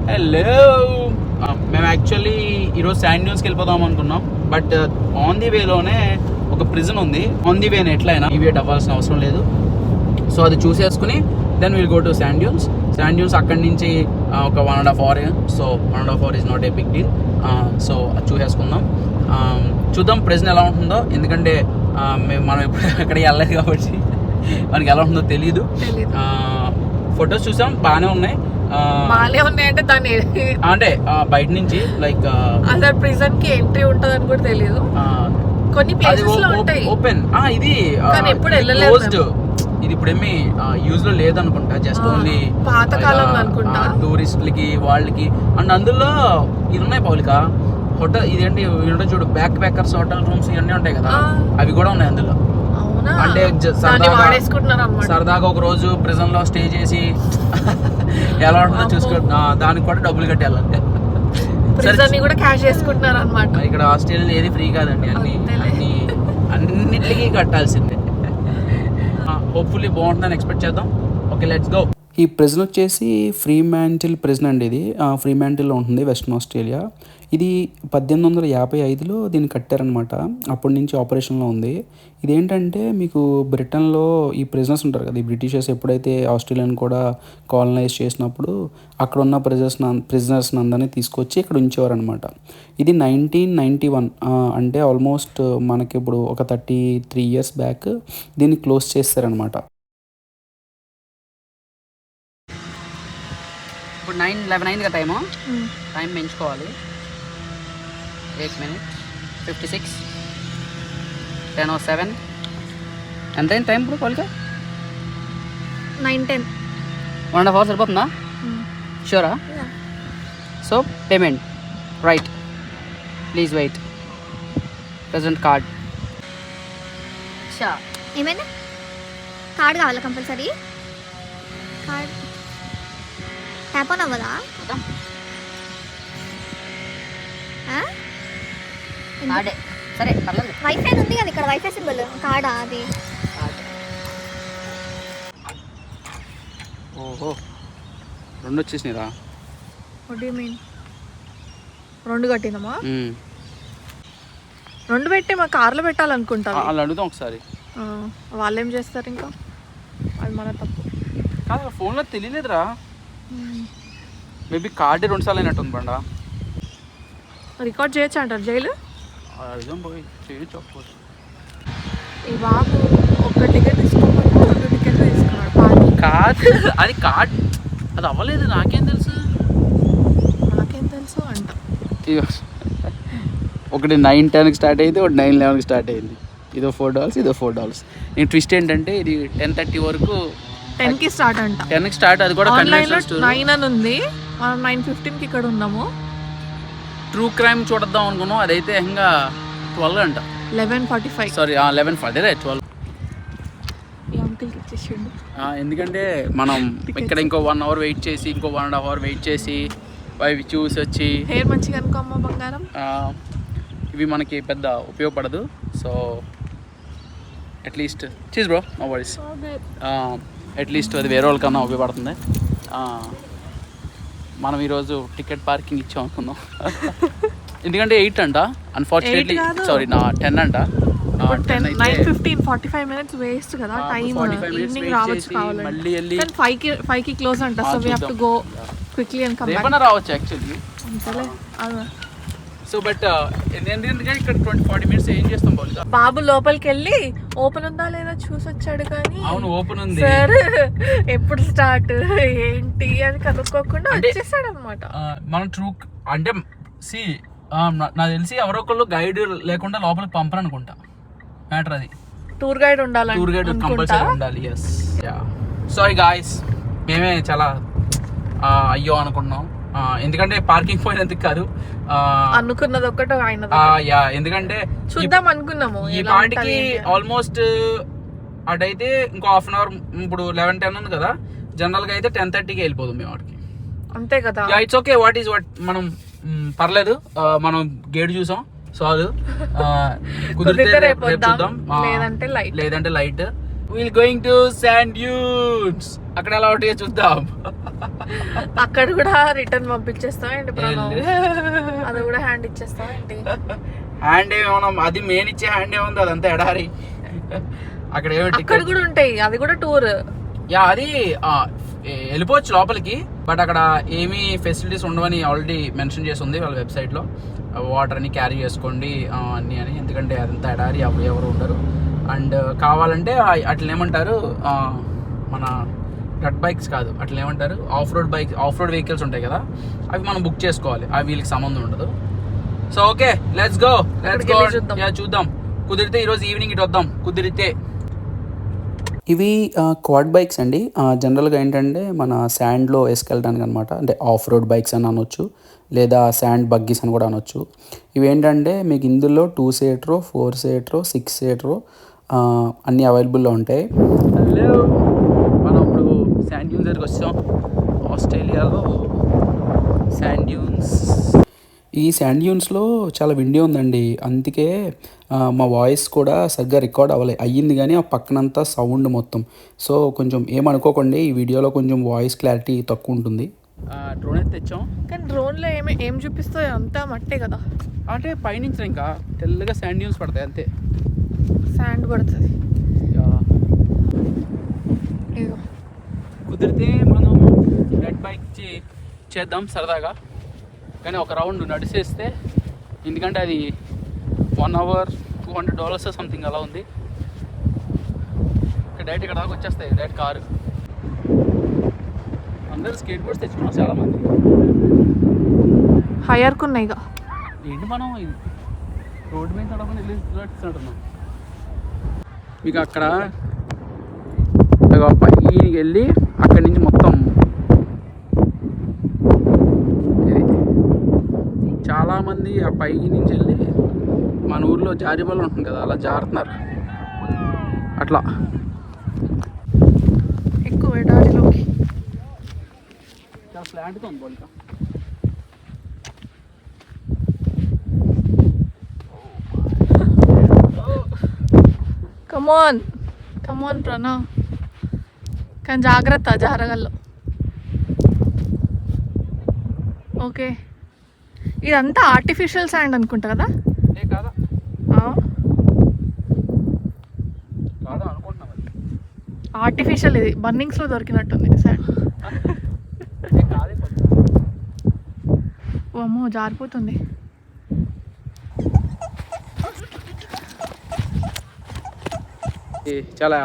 Hello, మేము actually ఈరోజు sand డ్యూన్స్కి వెళ్ళిపోదాం అనుకున్నాం. బట్ ఆన్ ది వేలోనే ఒక ప్రిజన్ ఉంది. ఆన్ ది వేనే ఎట్లయినా ఇవేట్ అవ్వాల్సిన అవసరం లేదు. సో అది చూసేసుకుని then will go to sand dunes. Sand dunes అక్కడి నుంచి ఒక 1.5 hour. So 1.5 hour is not a big deal. So అది చూసేసుకుందాం. చూద్దాం ప్రెజెంట్ ఎలా ఉంటుందో, ఎందుకంటే మనం ఎప్పుడు అక్కడికి వెళ్ళలేదు కాబట్టి మనకి ఎలా ఉంటుందో తెలీదు. ఫొటోస్ చూసాం, బాగానే ఉన్నాయి. అంటే దాన్ని అంటే బయట నుంచి లైక్ అసలు ప్రిజన్ కి ఎంట్రీ ఉంటదని కూడా తెలియదు. కొన్ని ప్లేసెస్ లో ఉంటాయి ఓపెన్. ఇది ఎప్పుడు వెళ్ళలేదు. ఇది ఇప్పుడు ఏమి యూజ్ లో లేదనుకుంటా, జస్ట్ ఓన్లీ పాతకాలంలో అనుకుంటా, టూరిస్టులకి వాళ్ళకి. అండ్ అందులో ఇది ఉన్నాయి పౌలిక హోటల్, ఇదేంటి చూడు, బ్యాక్ ప్యాకర్స్ హోటల్ రూమ్స్ ఇవన్నీ ఉంటాయి కదా, అవి కూడా ఉన్నాయి అందులో. అంటే సరదాగా ఒక రోజు ప్రిజన్ లో స్టే చేసి ఎలా ఉంటుందో చూసుకుంటా, దానికి కూడా డబ్బులు కట్టి వెళ్ళాలి. కూడా క్యాష్ చేసుకుంటున్నారు అన్నమాట. ఇక్కడ ఆస్ట్రేలియా ఏది ఫ్రీ కాదండి, అన్నిటికీ కట్టాల్సిందే. హోప్ఫుల్లీ బాగుంటుందని ఎక్స్పెక్ట్ చేద్దాం. Okay, let's go. ఈ ప్రిజన్ వచ్చేసి ఫ్రీమాంటిల్ ప్రిజన్ అండి. ఇది ఫ్రీమాంటిల్లో ఉంటుంది, వెస్ట్రన్ ఆస్ట్రేలియా. ఇది 1855లో దీన్ని కట్టారనమాట. అప్పటి నుంచి ఆపరేషన్లో ఉంది. ఇదేంటంటే మీకు బ్రిటన్లో ఈ ప్రిజనర్స్ ఉంటారు కదా, ఈ బ్రిటిషర్స్ ఎప్పుడైతే ఆస్ట్రేలియాని కూడా కాలనైజ్ చేసినప్పుడు అక్కడ ఉన్న ప్రిజనర్స్ అందరినీ తీసుకొచ్చి ఇక్కడ ఉంచేవారు అనమాట. ఇది 1991, అంటే ఆల్మోస్ట్ మనకి ఇప్పుడు ఒక 33 years బ్యాక్ దీన్ని క్లోజ్ చేస్తారనమాట. ఇప్పుడు 9:11 అయింది కదా టైం పెంచుకోవాలి. 8 minutes 56 10:07. ఎంత అయింది టైం ఇప్పుడు వాళ్ళకి? 9:10. 1.5 hours సరిపోతుందా? షూరా? So payment right, please wait. Present card. ఏమైనా కార్డ్ కావాలా? కంపల్సరీ కార్డ్ ట్యాప్ ఆన్ అవ్వదా? కార్డే సరే, పర్లేదు. వైఫై ఉంది కదా ఇక్కడ, వైఫై సింబల్ కార్డా అది? ఓహో, 2 వచ్చేసినాయిరా. What do you mean? 2 కట్టిందమ్మా? 2 పెట్టి మా కార్లో పెట్టాలనుకుంటా. వాళ్ళు అడుగుదాం ఒకసారి. వాళ్ళు ఏం చేస్తారు ఇంకా, అది మన తప్పు కాదు. ఫోన్లో తెలియలేదురా, మేబీ కార్డే 2 సార్లు అయినట్టుంది. బండా రికార్డ్ చేయొచ్చు అంటారు జైలు. అర్థం పోయి చేయొచ్చు. ఈ బాబు ఒక టికెట్ తీసుకోమని 2 టికెట్లు తీసుకున్నాడు. కాదు, అది కార్డ్, అది అవ్వలేదు. నాకేం తెలుసు అంట. ఒకటి 9:10కి స్టార్ట్ అయింది, ఒకటి 9:11కి స్టార్ట్ అయింది. ఇదో $4, ఇదో $4. నేను ట్విస్ట్ ఏంటంటే ఇది 10:30 వరకు 10కి స్టార్ట్ అంట. 10కి స్టార్ట్, అది కూడా 9 అని ఉంది. మనం 9:15కి ఇక్కడ ఉన్నాము. ట్రూ క్రైమ్ చూడద్దాం అనుకున్నాం, అదైతే ఇంకా 12 అంట. 11:45. సారీ 11:40, అదే 12. ఈ అంకుల్కి ఇచ్చేసిండు. ఎందుకంటే మనం ఇక్కడ ఇంకో 1 hour వెయిట్ చేసి, ఇంకో 1.5 hour వెయిట్ చేసి అవి చూసి వచ్చి. హెయిర్ మంచిగా అనుకో అమ్మ బంగారం. ఇవి మనకి పెద్ద ఉపయోగపడదు. So at least cheese bro, no worries. At least అది వేరే వాళ్ళకన్నా ఉపయోగపడుతుంది. మనం ఈరోజు టికెట్ పార్కింగ్ ఇచ్చాం అనుకుందాం. ఎందుకంటే 8 అంట, అన్ఫార్చునేట్లీ. సారీ 10 అంట. 9:15 45 minutes వేస్ట్ కదా టైం. ఈవినింగ్ రావచ్చు కావాలంటే. మళ్ళీ వెళ్ళి 5కి క్లోజ్ అంట. So we have to go quickly and come back. రేపన్నా రావచ్చు యాక్చువల్లీ. అంతలే. సో బట్ ఎందుకంటే ఇక్కడ 20-40 minutes ఏం చేస్తాం బాబు? బాబు లోపలికి వెళ్ళి ఓపెన్ ఉందా లేదా చూసి వచ్చాడు కానీ. అవును, ఓపెన్ ఉంది సార్ ఎప్పుడు స్టార్ట్ ఏంటి అని కనుక్కోకుండా వచ్చేసాడు అనమాట. మనం ట్రూ అంటే నాకు తెలిసి ఎవరో ఒకళ్ళు గైడ్ లేకుండా లోపలికి పంపరు అనుకుంటా. మ్యాటర్ అది. టూర్ గైడ్ ఉండాలి. టూర్ గైడ్ కంపల్సరీ ఉండాలి. ఎస్. సారీ గాయ్స్, మేమే చాలా అయ్యో అనుకున్నాం. ఎందుకంటే పార్కింగ్ పోయినందుకు కాదు, అనుకున్నది ఒకటి ఆయన. ఎందుకంటే చూద్దాం అనుకున్నాము. ఈ పార్టీకి ఆల్మోస్ట్ అటైతే ఇంకో 1/2 hour. ఇప్పుడు 11:10 ఉంది కదా, జనరల్ గా అయితే 10:30కి వెళ్ళిపోదు మేము వాడికి. అంతే కదా. ఇట్స్ ఓకే, వాట్ మనం పర్లేదు. మనం గేట్ చూసాం, సాల్వ్. కుదిరితే రేపు చూద్దాం, లేదంటే light. We'll going to sand dunes. అక్కడ ఎలా ఉంటాయో చూద్దాం. అక్కడ కూడా రిటర్న్ పంపించేస్తాం ఏంటి ప్రణవ్? అది కూడా హ్యాండ్ ఇచ్చేస్తాం ఏంటి? హ్యాండ్ ఏమన్నా అది మెయిన్ ఇచ్చే హ్యాండ్ ఏముంది, అదంతా ఎడారి. అక్కడ అక్కడ కూడా ఉంటాయి, అది కూడా టూర్. యా అది వెళ్ళిపోవచ్చు లోపలికి, బట్ అక్కడ ఏమీ ఫెసిలిటీస్ ఉండవని ఆల్రెడీ మెన్షన్ చేసి ఉంది వాళ్ళ వెబ్సైట్లో. వాటర్ని క్యారీ చేసుకోండి అన్నీ అని, ఎందుకంటే అదంతా ఎడారి, ఎవరు ఉండరు. అండ్ కావాలంటే అట్లా ఏమంటారు, మన డట్ బైక్స్ కాదు, అట్లా ఏమంటారు ఆఫ్ రోడ్ వెహికల్స్ ఉంటాయి కదా, అవి మనం బుక్ చేసుకోవాలి, అవి వీళ్ళకి సంబంధం ఉండదు. So okay, let's go. చూద్దాం, కుదిరితే ఈరోజు ఈవినింగ్ ఇటు వద్దాం, కుదిరితే. ఇవి క్వాడ్ బైక్స్ అండి. జనరల్గా ఏంటంటే మన శాండ్లో వేసుకెళ్ళడానికి అనమాట, అంటే ఆఫ్ రోడ్ బైక్స్ అని అనొచ్చు, లేదా శాండ్ బగ్గీస్ అని కూడా అనొచ్చు. ఇవి ఏంటంటే మీకు ఇందులో 2 సీటర్, 4 సీటర్, 6 సీటర్ అన్నీ అవైలబుల్లో ఉంటాయి. హలో, మనం ఇప్పుడు శాండ్ డ్యూన్స్ దగ్గరికి వచ్చాం. ఆస్ట్రేలియాలో శాండ్ డ్యూన్స్. ఈ శాండ్ డ్యూన్స్లో చాలా విండీ ఉందండి, అందుకే మా వాయిస్ కూడా సరిగ్గా రికార్డ్ అయ్యింది, కానీ ఆ పక్కనంతా సౌండ్ మొత్తం. సో కొంచెం ఏమనుకోకండి, ఈ వీడియోలో కొంచెం వాయిస్ క్లారిటీ తక్కువ ఉంటుంది. డ్రోన్ అయితే తెచ్చాం, కానీ డ్రోన్లో ఏం చూపిస్తాయి, అంతా మట్టే కదా. అంటే పైనుంచి ఇంకా తెల్లగా శాండ్ డ్యూన్స్ పడతాయి అంతే, శాండ్ పడుతుంది. కుదిరితే మనం రెడ్ బైక్ చేద్దాం సరదాగా, కానీ ఒక రౌండ్ నడిచేస్తే, ఎందుకంటే అది 1 అవర్ $200 సంథింగ్ అలా ఉంది. డైరెక్ట్ ఇక్కడ దాకా వచ్చేస్తాయి, డైరెక్ట్ కారు. అందరూ స్కేట్ బోర్డ్స్ తెచ్చుకున్నాం చాలామంది. హైయర్కు ఉన్నాయి ఇక ఏంటి మనం రోడ్డు మీద నడవని వెళ్ళినట్టున్నాం. మీకు అక్కడ పైకి వెళ్ళి అక్కడి నుంచి మొత్తం ఇది చాలామంది ఆ పైకి నుంచి వెళ్ళి మన ఊర్లో జారిబల్ ఉంటుంది కదా, అలా జారుతున్నారు. అట్లా ఎక్కువ ఎడారిలోకి చాలా ఫ్లాట్గా ఉంది బోల్కా. కమోన్ ప్రణవ్, కానీ జాగ్రత్త, జారగల్లో. ఓకే, ఇదంతా ఆర్టిఫిషియల్ శాండ్ అనుకుంటా కదా? కాదా కాదా అనుకుంటున్నాం. ఆర్టిఫిషియల్, ఇది బర్నింగ్స్లో దొరికినట్టుంది శాండ్. అమ్మో, జారిపోతుంది. చాలా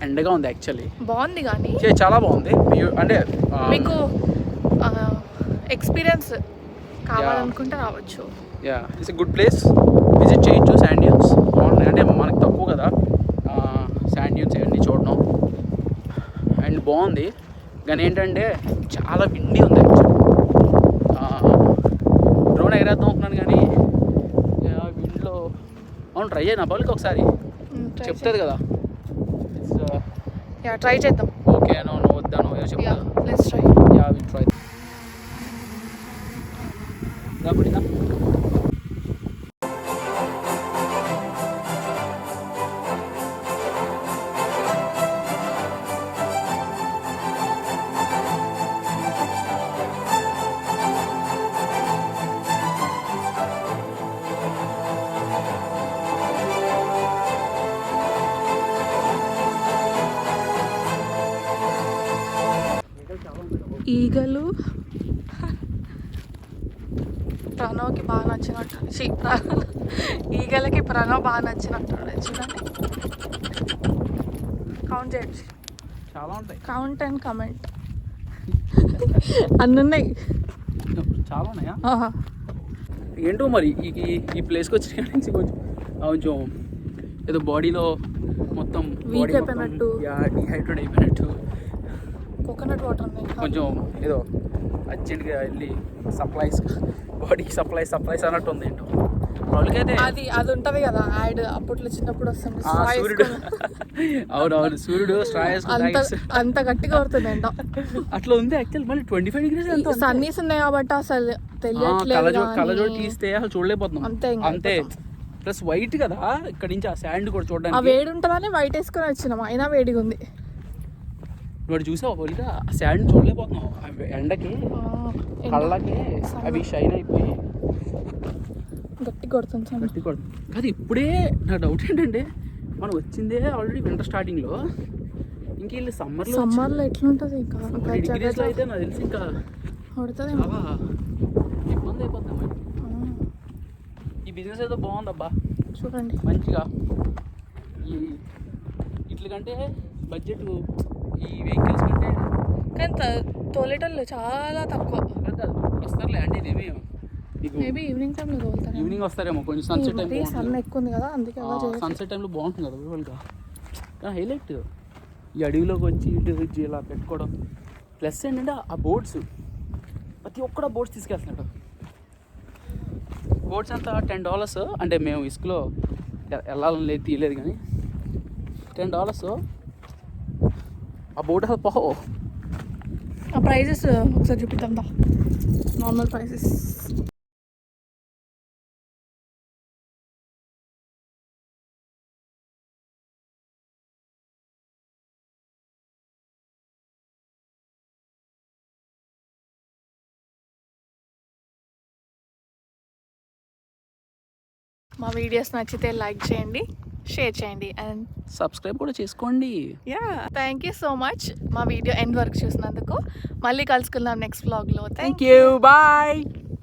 ఎండగా ఉంది యాక్చువల్లీ. బాగుంది కానీ చాలా బాగుంది. అంటే మీకు ఎక్స్పీరియన్స్ కావాలనుకుంటే రావచ్చు. Yeah, it's a good place, visit చేయొచ్చు. శాండ్ డ్యూన్స్ బాగున్నాయి, అంటే మనకు తక్కువ కదా శాండ్ డ్యూన్స్ ఇవన్నీ చూడడం. అండ్ బాగుంది, కానీ ఏంటంటే చాలా విండీ ఉంది యాక్చువల్లీ. డ్రోన్ ఎగరేద్దాం అనుకున్నాను, కానీ విండ్లో అవును ట్రై చేయను బల్క్ ఒకసారి చెప్తుంది కదా. ట్రై చేద్దాం. ఓకే, నువ్వు వద్దాను చెప్తాను. Let's try. Yeah, will try. దాబడినా ఈగలు ప్రణవ్కి బాగా నచ్చినట్టు, ఈగలకి ప్రణవ్ బాగా నచ్చినట్టు. చూడండి, కౌంట్ చేయండి. చాలా ఉంటాయి, కౌంట్ అండ్ కమెంట్. అన్నీ ఉన్నాయి, చాలా ఉన్నాయా? ఏంటో మరి ఈ ప్లేస్కి వచ్చిన నుంచి కొంచెం ఏదో బాడీలో మొత్తం వీక్ అయిపోయినట్టు, డిహైడ్రేట్ అయిపోయినట్టు, కోకోనట్ వాటర్ కొంచెం ఏదో అర్జెంట్గా వెళ్ళి బాడీకి సప్లైస్ అన్నట్టు ఉంది. ఏంటో వాళ్ళకైతే అది ఉంటది కదా యాడ్, అప్పట్లో చిన్నప్పుడు వస్తుంది సూర్యుడు. అవునవును, సూర్యుడు స్ట్రా అంత గట్టిగా పడుతుంది ఏంటో. అట్లా ఉంది యాక్చువల్. మళ్ళీ 25 degrees సన్నీస్ ఉన్నాయి కాబట్టి అసలు తెలియట్లేదు. కళ్ళజోడు తీస్తే అసలు చూడలేకపోతున్నాం. అంతే ప్లస్ వైట్ కదా ఇక్కడ నుంచి ఆ శాండ్ కూడా ఆ చూడడానికి. వేడి ఉంటుందని వైట్ వేసుకొని వచ్చినాం, అయినా వేడిగా ఉంది. వాడు చూసావు పోలిగా ఆ శాండ్ చూడలేకపోతున్నావు, ఎండకి కళ్ళకి అవి షైన్ అయిపోయి గట్టి కొడుతుంది. గట్టి కొడుతుంది. కాదు ఇప్పుడే నా డౌట్ ఏంటంటే మనం వచ్చిందే ఆల్రెడీ వింటర్ స్టార్టింగ్లో, ఇంక వీళ్ళు సమ్మర్లో ఎట్లుంటుంది ఇంకా డిగ్రీస్లో అయితే నాకు తెలిసి ఇంకా కొడుతుంది. చాలా ఇబ్బంది అయిపోతుంది. ఈ బిజినెస్ ఏదో బాగుందబ్బా, చూడండి మంచిగా. ఈ ఇట్లకంటే బడ్జెట్ ఈ వెహికల్స్ కంటే కానీ తోలేటోళ్ళు చాలా తక్కువ. వస్తారులే అంటే ఇదేమి మేబీ ఈవినింగ్ టైంలో తోలుతారు. ఈవినింగ్ వస్తారేమో, కొంచెం సన్సెట్ టైం సన్ ఎక్కువ ఉంది కదా అందుకే సన్సెట్ టైంలో బాగుంటుంది కదా విజువల్గా. హైలైట్ ఈ అడవిలోకి వచ్చి ఇటు ఇలా పెట్టుకోవడం. ప్లస్ ఏంటంటే ఆ బోట్స్, ప్రతి ఒక్కడ బోట్స్ తీసుకెళ్తున్నాడు. బోట్స్ అంతా $10, అంటే మేము ఇసుకలో వెళ్ళాలని లేదు తీయలేదు కానీ $10 ఆ బోట్ అసలు పోవు. ఆ ప్రైజెస్ ఒకసారి చూపిద్దాం దా, నార్మల్ ప్రైజెస్. మా వీడియోస్ నచ్చితే లైక్ చేయండి, షేర్ చేయండి అండ్ సబ్స్క్రైబ్ కూడా చేసుకోండి. Yeah, thank you so much మా వీడియో ఎండ్ వరకు చూసినందుకు. మళ్ళీ కలుసుకుందాం నెక్స్ట్ వ్లాగ్లో. Thank you, bye.